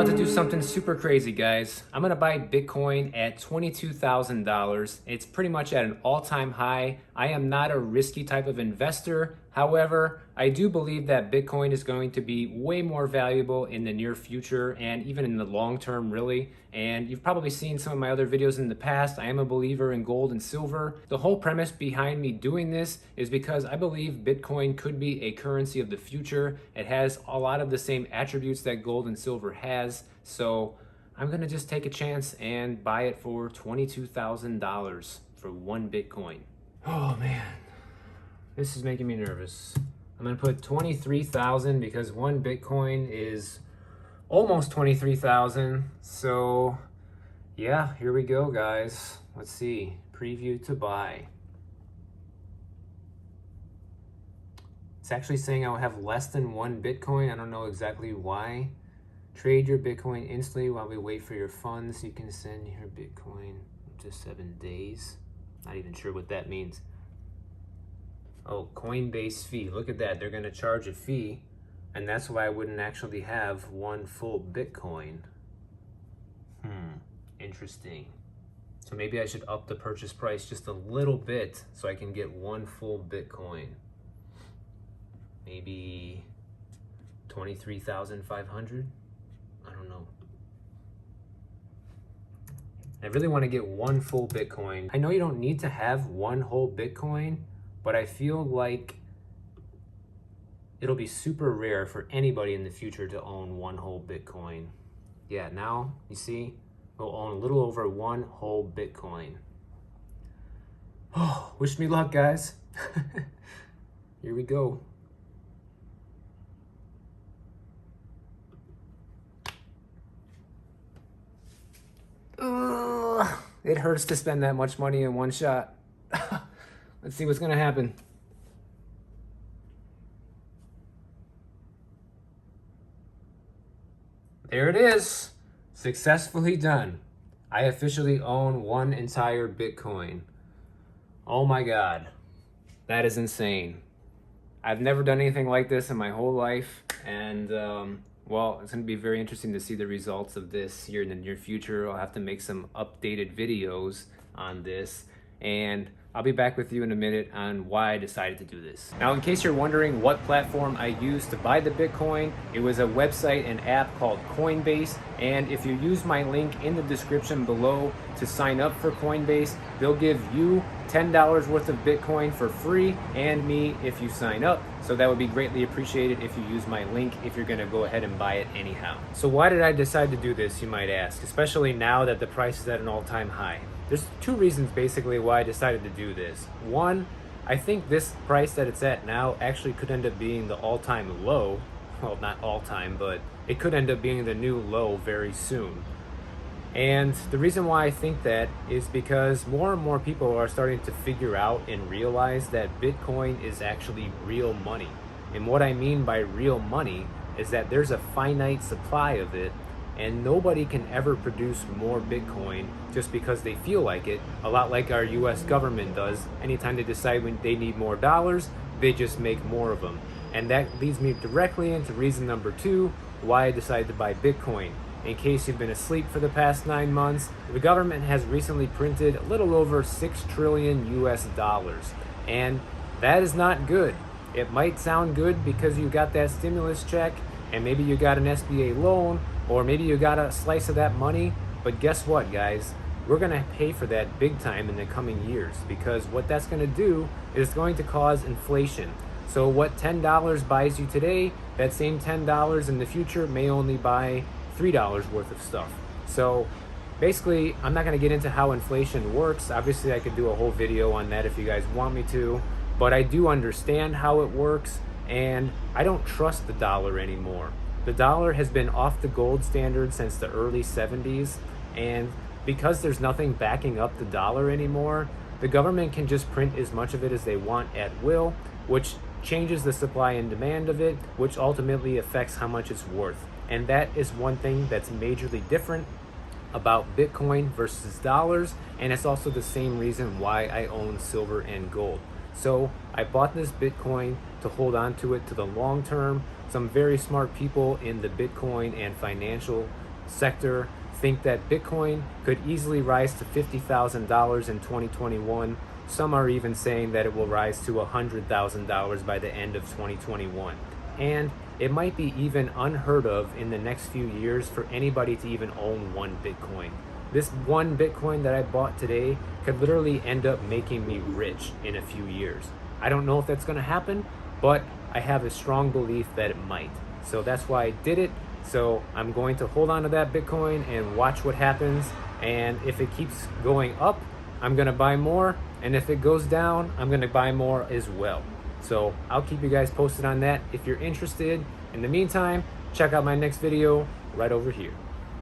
about to do something super crazy, guys. I'm gonna buy Bitcoin at $22,000. It's pretty much at an all-time high. I am not a risky type of investor. However, I do believe that Bitcoin is going to be way more valuable in the near future and even in the long term, really. And you've probably seen some of my other videos in the past. I am a believer in gold and silver. The whole premise behind me doing this is because I believe Bitcoin could be a currency of the future. It has a lot of the same attributes that gold and silver has. So I'm gonna just take a chance and buy it for $22,000 for one Bitcoin. Oh man. This is making me nervous. I'm gonna put 23,000 because one Bitcoin is almost 23,000. So yeah, here we go, guys. Let's see, preview to buy. It's actually saying I'll have less than one Bitcoin. I don't know exactly why. Trade your Bitcoin instantly while we wait for your funds. You can send your Bitcoin up to 7 days. Not even sure what that means. Oh, Coinbase fee. Look at that. They're going to charge a fee, and that's why I wouldn't actually have one full Bitcoin. Interesting. So maybe I should up the purchase price just a little bit so I can get one full Bitcoin. Maybe 23,500? I don't know. I really want to get one full Bitcoin. I know you don't need to have one whole Bitcoin, but I feel like it'll be super rare for anybody in the future to own one whole Bitcoin. Yeah, now you see, we'll own a little over one whole Bitcoin. Oh, wish me luck, guys. Here we go. It hurts to spend that much money in one shot. Let's see what's gonna happen. There it is, successfully done. I officially own one entire Bitcoin. Oh my God, that is insane. I've never done anything like this in my whole life, and well, it's gonna be very interesting to see the results of this here in the near future. I'll have to make some updated videos on this, and I'll be back with you in a minute on why I decided to do this. Now, in case you're wondering what platform I used to buy the Bitcoin, it was a website and app called Coinbase. And if you use my link in the description below to sign up for Coinbase, they'll give you $10 worth of Bitcoin for free, and me if you sign up. So that would be greatly appreciated if you use my link if you're gonna go ahead and buy it anyhow. So why did I decide to do this, you might ask, especially now that the price is at an all-time high? There's two reasons basically why I decided to do this. One, I think this price that it's at now actually could end up being the all-time low. Well, not all-time, but it could end up being the new low very soon. And the reason why I think that is because more and more people are starting to figure out and realize that Bitcoin is actually real money. And what I mean by real money is that there's a finite supply of it, and nobody can ever produce more Bitcoin just because they feel like it, a lot like our US government does. Anytime they decide when they need more dollars, they just make more of them. And that leads me directly into reason number two, why I decided to buy Bitcoin. In case you've been asleep for the past 9 months, the government has recently printed a little over 6 trillion US dollars. And that is not good. It might sound good because you got that stimulus check, and maybe you got an SBA loan, or maybe you got a slice of that money, but guess what, guys? We're gonna pay for that big time in the coming years, because what that's gonna do is going to cause inflation. So what $10 buys you today, that same $10 in the future may only buy $3 worth of stuff. So basically, I'm not gonna get into how inflation works. Obviously, I could do a whole video on that if you guys want me to, but I do understand how it works, and I don't trust the dollar anymore. The dollar has been off the gold standard since the early 70s, and because there's nothing backing up the dollar anymore, the government can just print as much of it as they want at will, which changes the supply and demand of it, which ultimately affects how much it's worth. And that is one thing that's majorly different about Bitcoin versus dollars, and it's also the same reason why I own silver and gold. So I bought this Bitcoin to hold on to it to the long term. Some very smart people in the Bitcoin and financial sector think that Bitcoin could easily rise to $50,000 in 2021. Some are even saying that it will rise to $100,000 by the end of 2021. And it might be even unheard of in the next few years for anybody to even own one Bitcoin. This one Bitcoin that I bought today could literally end up making me rich in a few years. I don't know if that's going to happen, but I have a strong belief that it might. So that's why I did it. So I'm going to hold on to that Bitcoin and watch what happens. And if it keeps going up, I'm going to buy more. And if it goes down, I'm going to buy more as well. So I'll keep you guys posted on that if you're interested. In the meantime, check out my next video right over here.